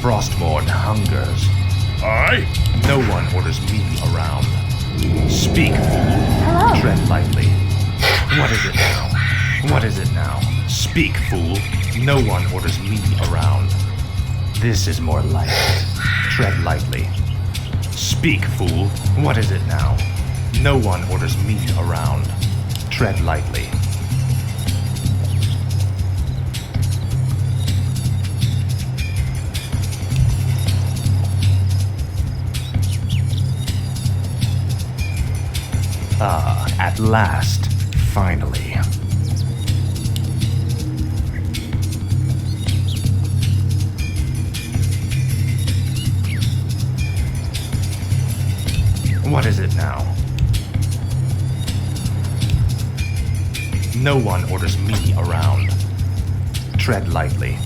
Frostmourne hungers. Aye? No one orders me around. Speak, fool. Hello. Tread lightly. What is it now? What is it now? Speak, fool. No one orders me around. This is more like it. Tread lightly. Speak, fool. What is it now? No one orders me around. Tread lightly. At last, finally. What is it now? No one orders me around. Tread lightly.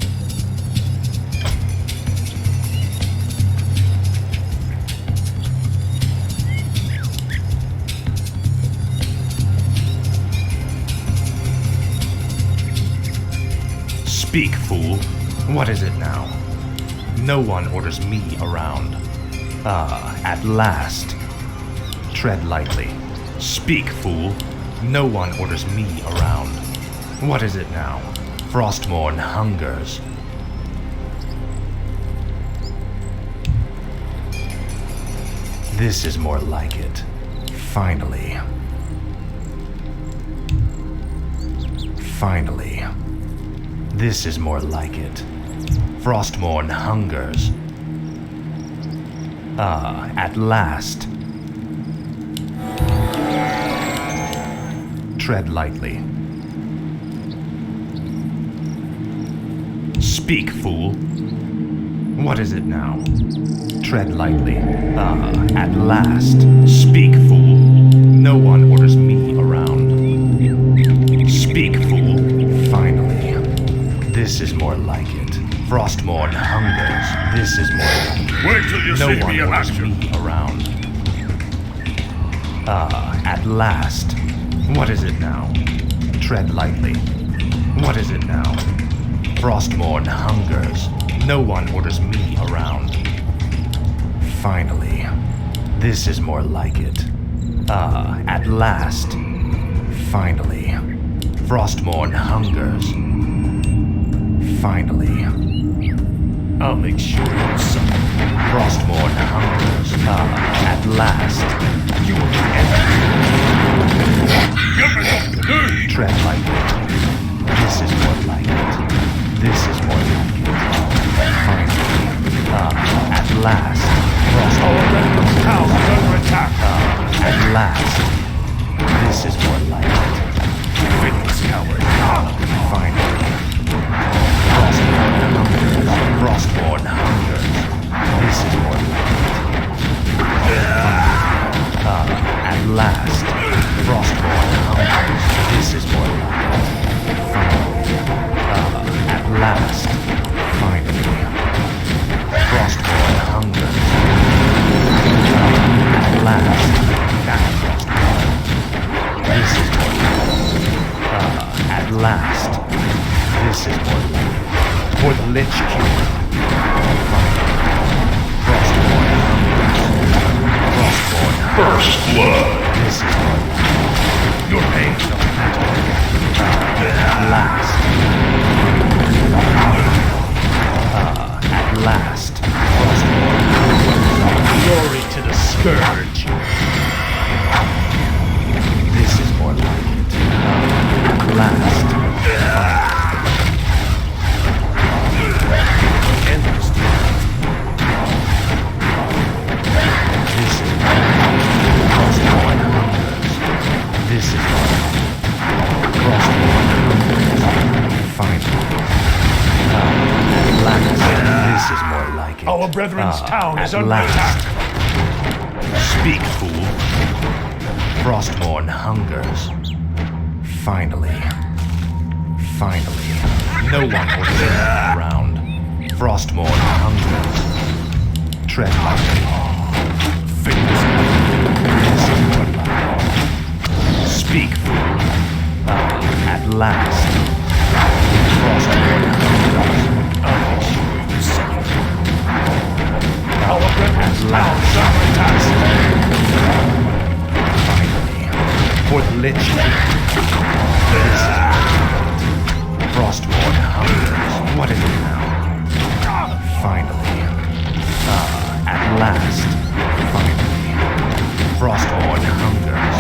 Speak, fool. What is it now? No one orders me around. At last. Tread lightly. Speak, fool. No one orders me around. What is it now? Frostmourne hungers. This is more like it. Finally. Finally. This is more like it. Frostmourne hungers. At last. Tread lightly. Speak, fool. What is it now? Tread lightly. At last. Speak, fool. No one orders me around. Speak, fool. Finally. This is more like it. Frostmourne hungers. This is more like it. Wait till you No see one me in orders action. me around. At last. What is it now? Tread lightly. What is it now? Frostmourne hungers. No one orders me around. Finally. This is more like it. At last. Finally. Frostmourne hungers. Finally. I'll make sure you suffer. Frostmourne hungers. At last. You will be Give me something to do! Tread lightly. This is more like it. This is more like it. Finally. At last. Frostmourne hungers. Town is under attack! At last. This is more like it. Fitness coward! Finally. Frostmourne hungers. Frostmourne hungers. This is more like it. At last. Frostmourne hungers. This is more like it. Finally. At last. Finally. Frostmourne hungers. At last. Now Frostmourne. This is more like it. At last. This is more like it. For the Lich King. Finally. Frostmourne hungers. Frostmourne hungers. First blood! This is more like it. Your pain doesn't matter. At last. At last. Frostmourne hungers. Glory to the Scourge! This is more like it. At last. Endless This is more like it. Frostmourne hungers. This is more like it. Frostmourne hungers. Finally. At last. This is more like it. Our brethren's town is at under last. attack! Speak, fool. Frostmourne hungers. Finally. Finally. No one will turn around. Frostmourne hungers. Tread lightly. Fitness This is more like it. Speak, fool. At last. Frostmourne hungers. I'll make sure you suffer. for the Lich King. This is Frostborn hungers. What is it now? Finally. At last. Finally. Frostborn hungers.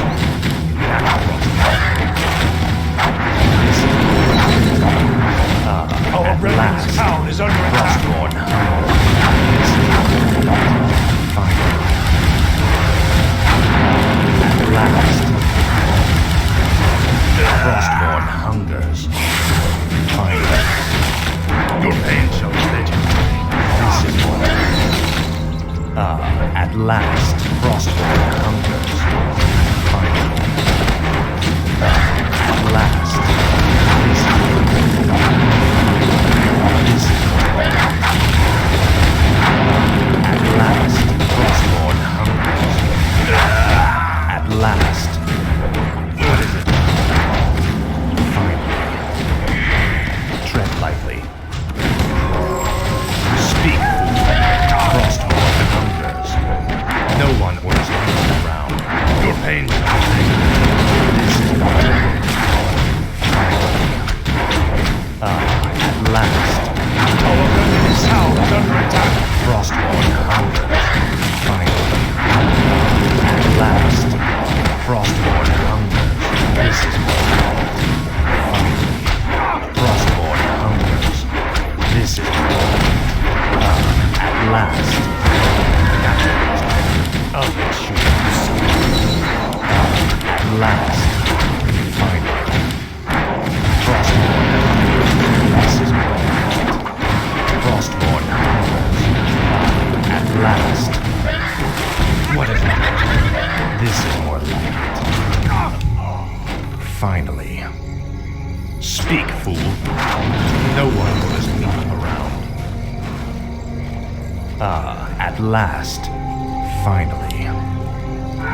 Our brethren's town is under attack. Frostborn hungers. Finally. At last. Frostborn hungers. Finally. Your pain shall be legendary. This is what at last. Frostborn hungers. Finally. At last. This is at last. Frostborn hungers. At last. What is it? Finally. Tread lightly. Speak, fool. Frostborn hungers. No one orders me around. Your pain shall be. This is what at last. Our brethren's town is under attack. Frostborn hungers. Finally. At last. Frostborn hungers. This is what finally. Frostborn hungers. This is what at last. I'll let you at last. Finally. Frostborn hungers. This is what Frostborn hungers. At last. What is it? This is more like it. Finally. Speak, fool. No one orders me around. At last. Finally.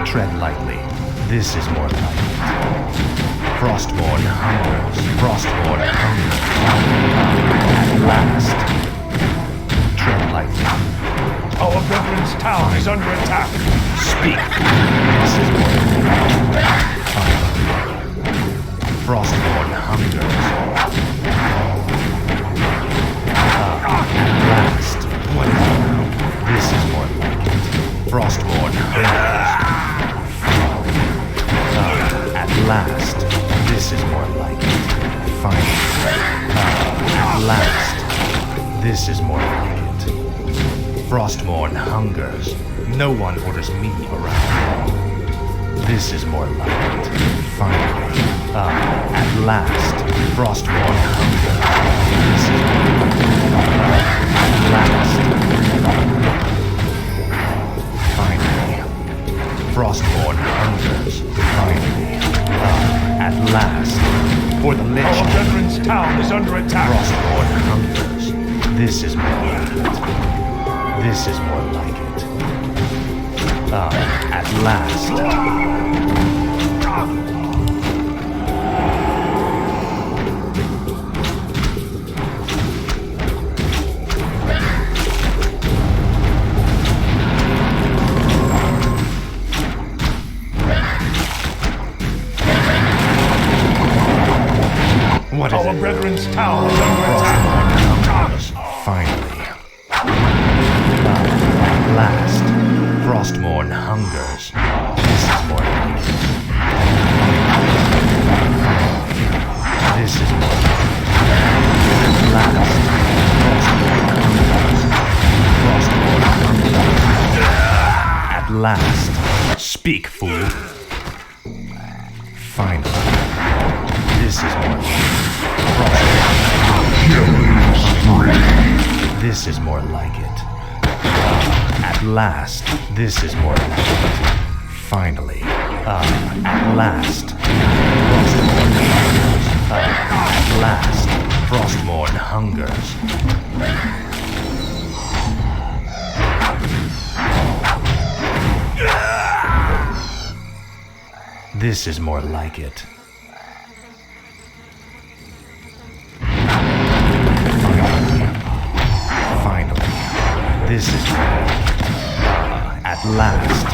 Tread lightly. This is more like it. Frostborn hungers. Frostborn hungers. At last. Tread lightly. Our brethren's town is under attack. Speak. This is more like finally. Frostborn hungers. At last. What is it now? This is more like it. Frostborn hungers. At last. This is more like it. Finally. At last. This is more like it. Frostborn hungers. No one orders me around. This is more like it. Finally. At last. Frostborn hungers. This is at last. Finally. Frostborn hungers. Finally. At last. For the Lich Our King. brethren's town is under attack. Frostborn hungers. This is more like it. This is more like it. At last. What is Our it? brethren's town is under attack. Finally. At last. Frostborn hungers. This is more like it. This is more like it. At last. Frostborn hungers. At last. Speak, fool. Finally. This is more like it. This is more like it. At last. This is more like it. Finally. At last. Frostborn hungers. At last. Frostborn hungers. This is more like it. Finally. This is more like it. At last.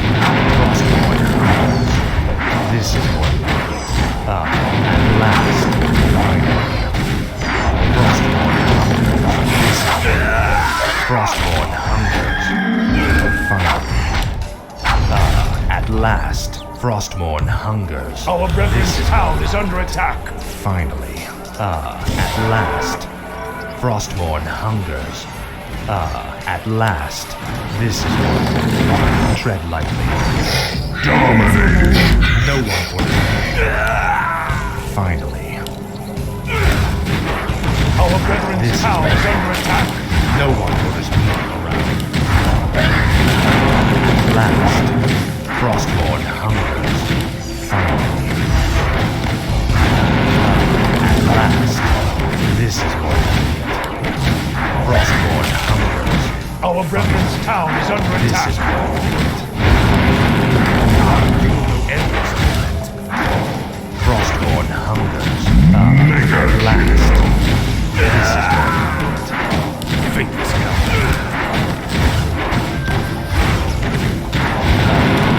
Frostborn hungers. This is more like it. Frostmourne hungers. Our brethren's town is under attack. Finally. At last. Frostmourne hungers. At last. This is more. Tread lightly. Dominating. No one orders. Finally. Our brethren's town is under attack. No one orders me around. At last. Frostmourne hungers. Finally. At last. This is more like it. Frostmourne hungers. Our brethren's town is under This attack. is more like it. You will know everything of it. Frostmourne hungers. At last. This is more like it. Fake this out.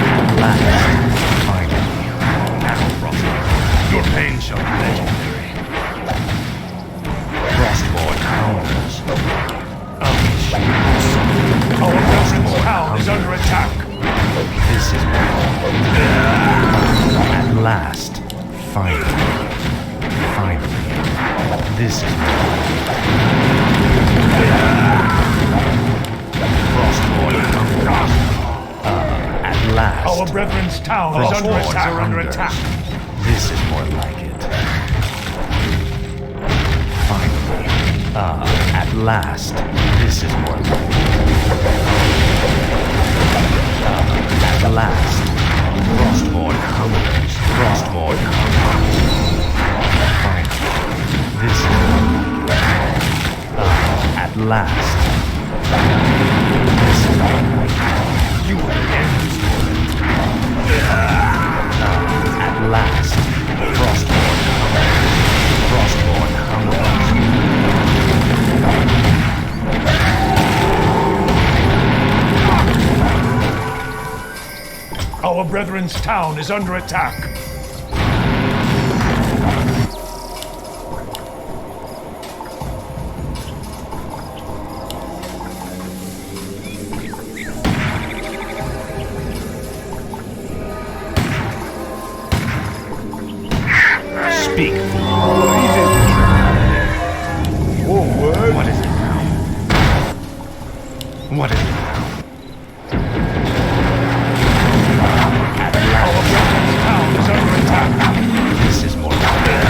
At last. Finally. Now, Frostmourne. Your pain shall be legendary. Frostmourne hungers. Our brethren's town is under attack. This is at last. Finally. Finally. This is Frostmourne hungers. At last. Our brethren's town is under Frostmourne attack. hungers. This is more like it. Finally. At last. This is more like it. At last. Frostmourne hungers. Frostmourne hungers. Finally. This is more like it. At last. This is more like it. You will end this torment. At last. Frostmourne hungers. Frostmourne hungers. Our brethren's town is under attack. Speak. Forward. What is it now? What is it now? Our brethren's town is under attack. This is more like it.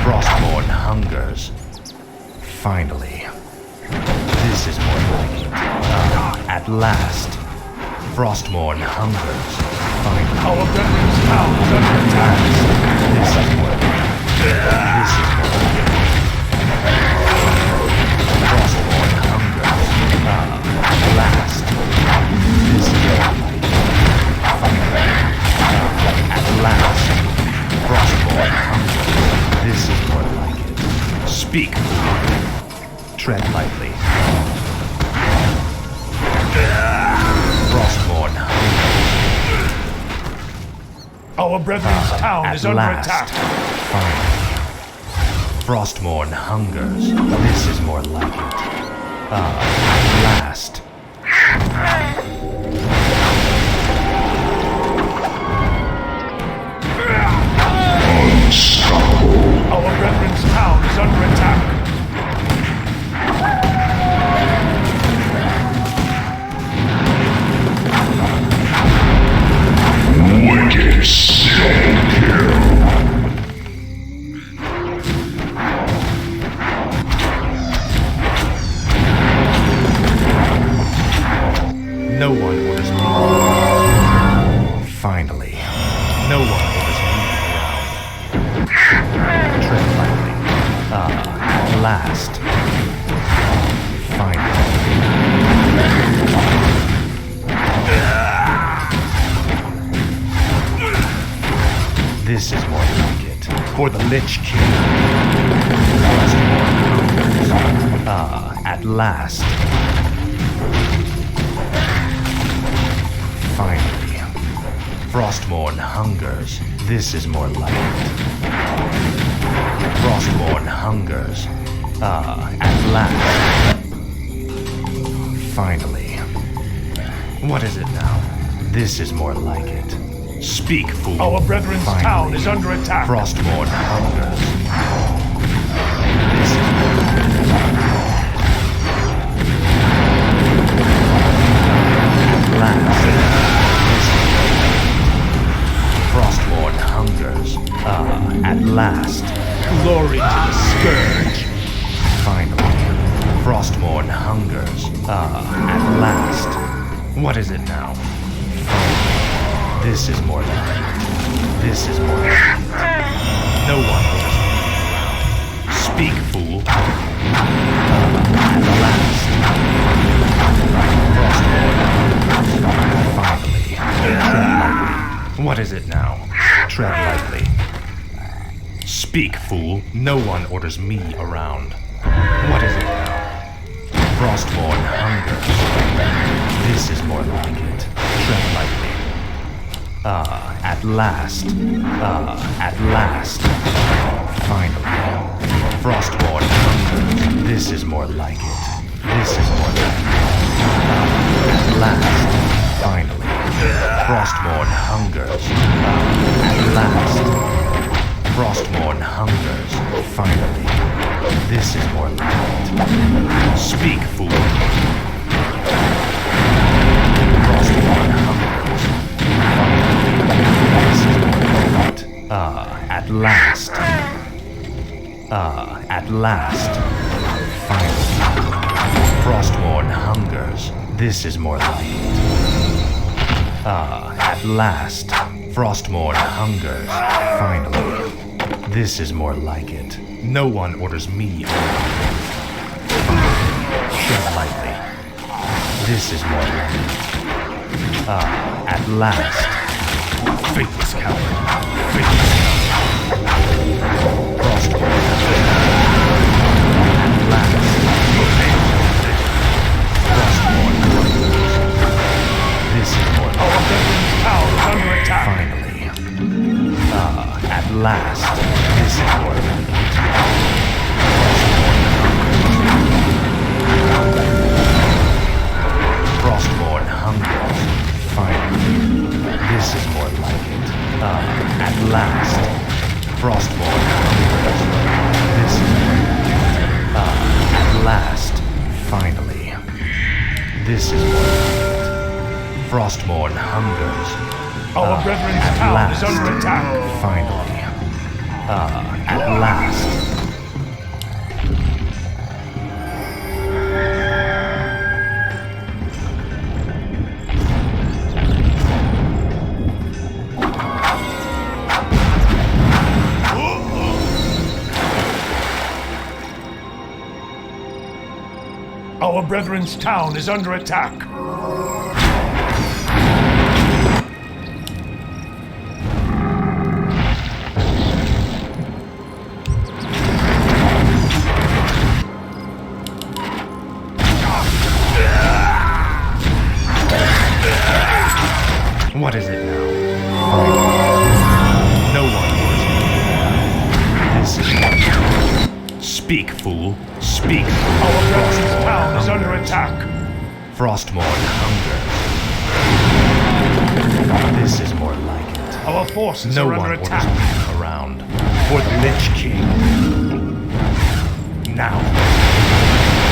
Frostmourne hungers. Finally. This is more like it. At last. Frostmourne hungers. Finally. Our brethren's town is under attack. This is more like it. This is more like it. Frostmourne hungers. At last. This is more like it. At last. Frostmourne hungers. This is more like it. Speak. Tread lightly. Frostmourne hungers. Our brethren's town is At under last. attack. Finally. Frostmourne hungers. This is more like it. At last. Our brethren's town is under attack. Wicked double kill. No one orders me. Finally. No one orders me around. Tread lightly. At last. Finally. This is more like it. For the Lich King. At last. Finally. Frostmourne hungers. This is more like it. Frostmourne hungers. At last. Finally. What is it now? This is more like it. Speak, fool. Our brethren's Finally. town is under attack. Frostmourne hungers. This is at last. Frostmourne hungers. At last. Glory to the scourge. Finally. Frostmourne hungers. At last. What is it now? This is more like it. This is more like it. No one will speak, fool. At last. Finally. Tread lightly. What is it now? Tread lightly. Speak, fool. No one orders me around. What is it now? Frostmourne hungers. This is more like it. Tread lightly. At last. At last. Finally. Frostmourne hungers. This is more like it. This is more like it. At last. Finally. Frostmourne hungers. At last. Frostmourne hungers. Finally. This is more like it. Speak, fool. Frostmourne hungers. At last. At last. Finally. Frostmourne hungers. This is more like it. At last. Frostmourne hungers. Finally. This is more like it. No one orders me around. Tread lightly. This is more like it. At last. Faithless coward. Faithless coward. Frostmourne hungers. At last. Frostmourne hungers. This is more like Our brethren's town is under attack. Finally. At last. This is more like it. Frostmourne hungers. Finally. This is more like it. At last. Frostmourne hungers. This is more like it. At last. Finally. This is more like it. Frostmourne hungers. Our brethren's At town last. is under attack. Finally. At last. Our brethren's town is under attack. What is it now? Finally. No one orders me. This is what. Speak, fool. Speak. Our brethren's town is under attack. Frostmourne hungers. This is more like it. Our forces No are one under orders attack. me around. For the Lich King. Now.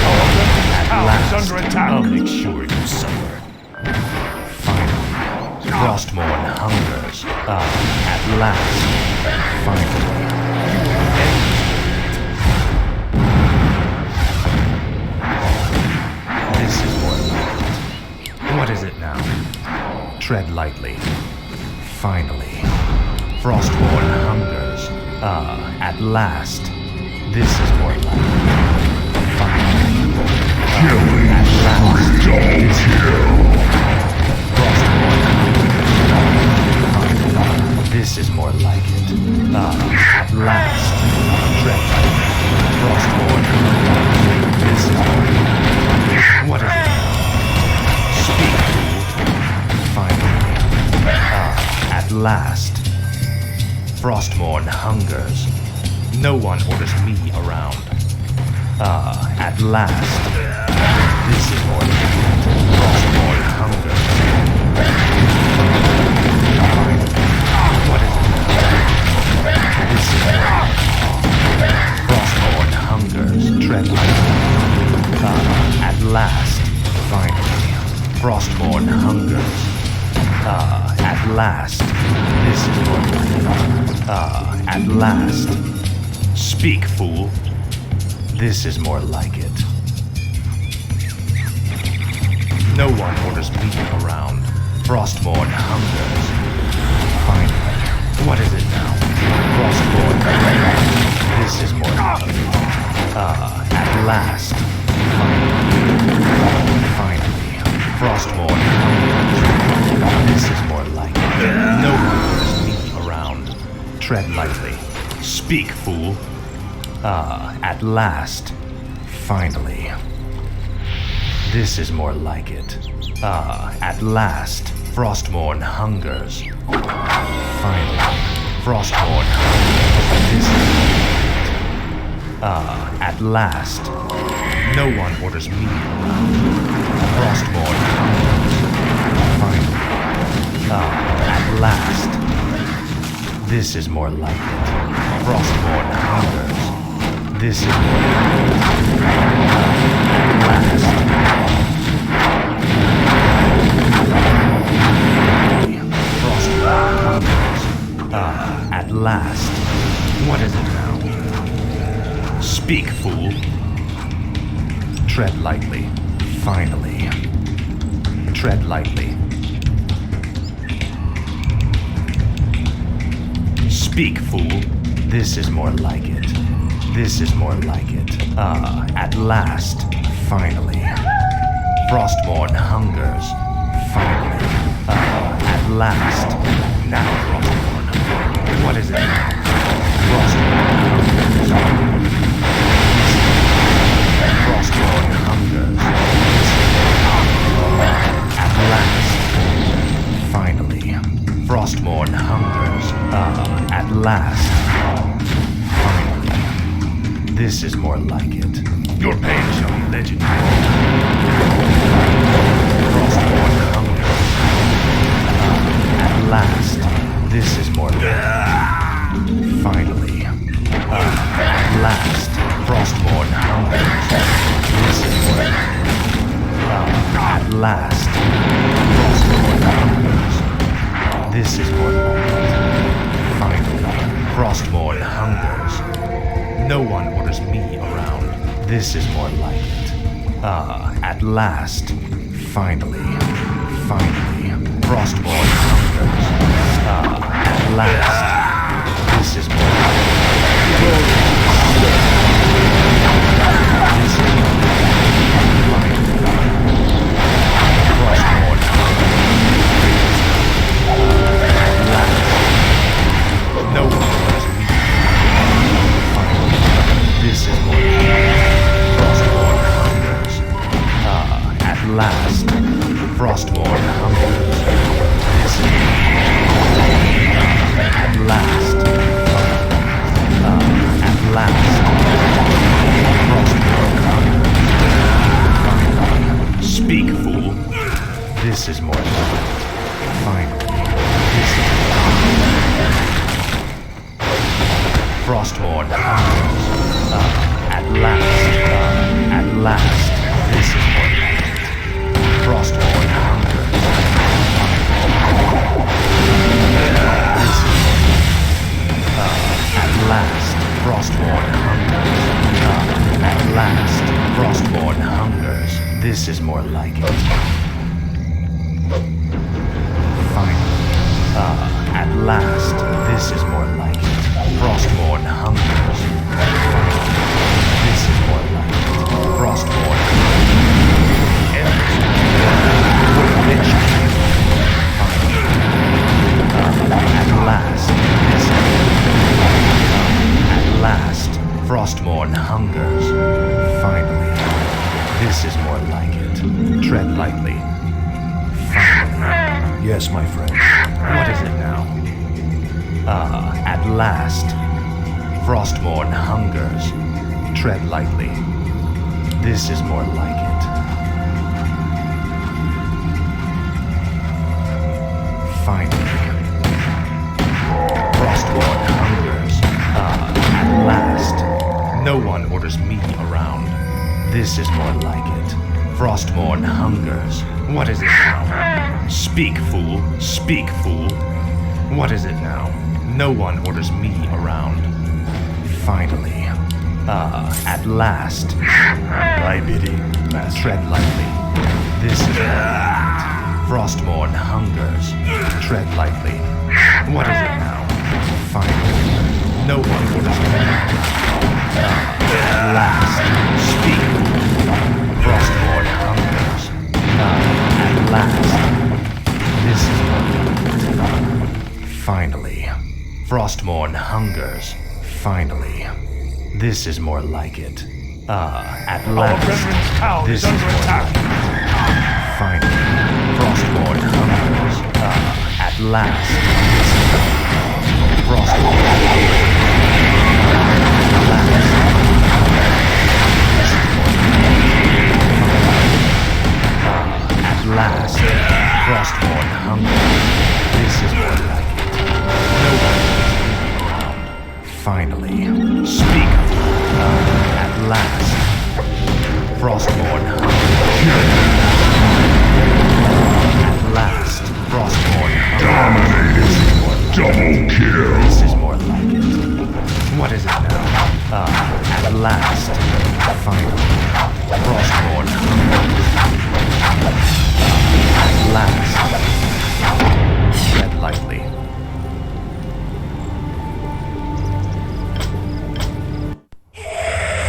Our brethren's At town last. is under attack. I'll make sure you suffer. Finally. Frostmourne hungers. At last. Finally. This is more like it. What is it now? Tread lightly. Finally. Frostmourne hungers. At last. This is more like it. Finally. At last. Double kill. Frostmourne hungers. This is more like it. At last. Tread lightly. Frostmourne hungers. This is more like it. What is it now? Speak, fool. Finally. At last. Frostmourne hungers. No one orders me around. At last. This is more like it. Frostmourne hungers. last. This is more like it. At last. Speak, fool. This is more like it. No one orders me around. Frostborn hungers. Finally. What is it now? Frostborn. This is more like it. At last. Finally. Frostborn hungers. This is more like it. No one orders me around. Tread lightly. Speak, fool. At last. Finally. This is more like it. At last. Frostborn hungers. Finally. Frostborn hungers. This is more like it. At last. No one orders me around. Frostborn hungers. Finally. At last. This is more like it. Frostborn hungers. This is more like it. At last. Frostborn hungers. At last. What is it now? Speak, fool. Tread lightly. Finally. Tread lightly. Speak, fool. This is more like it. This is more like it. At last. Finally. Frostborn hungers. Finally. At last. Now, Frostborn. What is it now? Frostborn hungers. Frostborn hungers. At last. Finally. Frostborn hungers. At last. Finally. This is more like it. Your pain shall be legendary. Frostborn hungers. At last. This is more like it. Finally. At last. Frostborn hungers. This is more like it. At last. Frostborn hungers. This is more like it. Finally. Frostborn hungers. No one orders me around. This is more like it. At last. Finally. Finally. Frostborn hungers. At last. This is more like it. This is more like it. Finally. Frostborn hungers. At last. No one orders me. Finally. This is more like it. Frostborn hungers. At last. Frostborn hungers. This is at last. At last. Frostborn hungers. Speak, fool. This is more like it. Finally. This is Frostborn hungers. At last. At last. This is more like it. Frostborn hungers. This is more like it. At last. Frostborn hungers. At last. Frostborn hungers. This is more like it. Finally. At last. This is more like it. Frostborn hungers. This is more like it. Frostborn At last. This is at last. Frostborn hungers. Finally. This is more like it. Tread lightly. Finally. Yes, my friend. What is it now? At last. Frostborn hungers. Tread lightly. This is more like it. Finally. Frostborn hungers. At last. No one orders me around. This is more like it. Frostborn hungers. What is it now? Speak, fool. Speak, fool. What is it now? No one orders me around. Finally. At last. My bidding, master. Tread lightly. This is more like it. Frostmourne hungers. Tread lightly. What is it now? Finally. No one orders me around. At last. Speak. Frostmourne hungers. At last. This is more like it. Finally. Frostmourne hungers. Finally. This is more like it. At Our last. brethren's town This is under attack. Finally. Frostmourne hungers. At last. Frostmourne hungers. At last. Frostmourne hungers. This is more like it. No one is around. Finally. Speak. At last. Frostmourne hungers. At last. Frostmourne hungers. Double kill. This is more like it. What is it now? At last. Finally. Frostmourne hungers.